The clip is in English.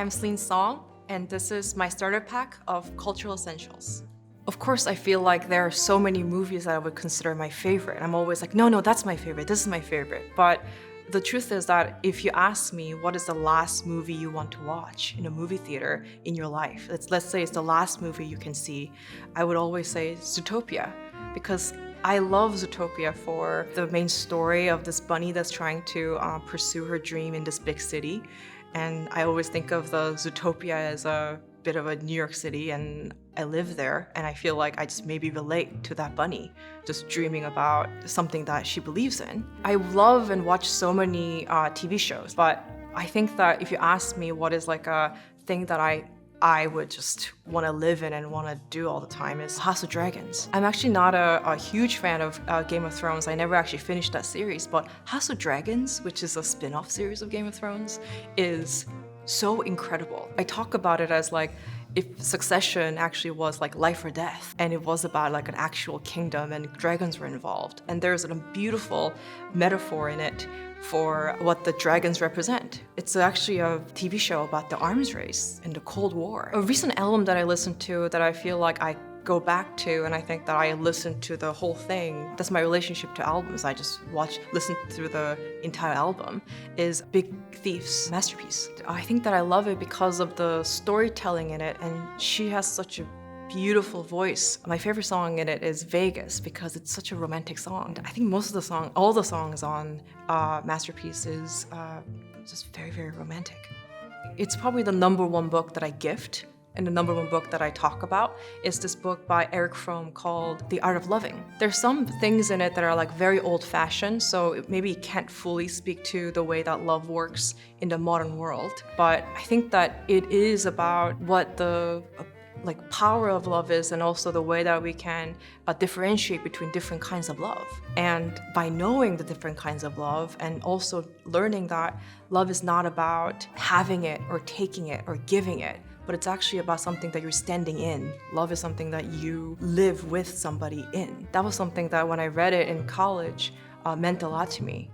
I'm Celine Song, and this is my starter pack of cultural essentials. Of course, I feel like there are so many movies that I would consider my favorite. I'm always like, no, that's my favorite, this is my favorite. But the truth is that if you ask me what is the last movie you want to watch in a movie theater in your life, let's say it's the last movie you can see, I would always say Zootopia, because I love Zootopia for the main story of this bunny that's trying to pursue her dream in this big city. And I always think of the Zootopia as a bit of a New York City, and I live there, and I feel like I just maybe relate to that bunny, just dreaming about something that she believes in. I love and watch so many TV shows, but I think that if you ask me what is like a thing that I would just want to live in and want to do all the time is House of Dragons. I'm actually not a huge fan of Game of Thrones. I never actually finished that series, but House of Dragons, which is a spin-off series of Game of Thrones, is so incredible. I talk about it as like if Succession actually was like life or death, and it was about like an actual kingdom and dragons were involved. And there's a beautiful metaphor in it for what the dragons represent. It's actually a TV show about the arms race in the Cold War. A recent album that I listened to that I feel like I go back to, and I think that I listened to the whole thing, that's my relationship to albums, I just listen through the entire album, is Big Thief's masterpiece. I think that I love it because of the storytelling in it, and she has such a beautiful voice. My favorite song in it is Vegas because it's such a romantic song. I think all the songs on Masterpiece is just very, very romantic. It's probably the #1 book that I gift, and the #1 book that I talk about is this book by Eric Fromm called The Art of Loving. There's some things in it that are like very old-fashioned, so maybe it can't fully speak to the way that love works in the modern world. But I think that it is about what the power of love is, and also the way that we can differentiate between different kinds of love. And by knowing the different kinds of love, and also learning that love is not about having it or taking it or giving it, but it's actually about something that you're standing in. Love is something that you live with somebody in. That was something that when I read it in college meant a lot to me.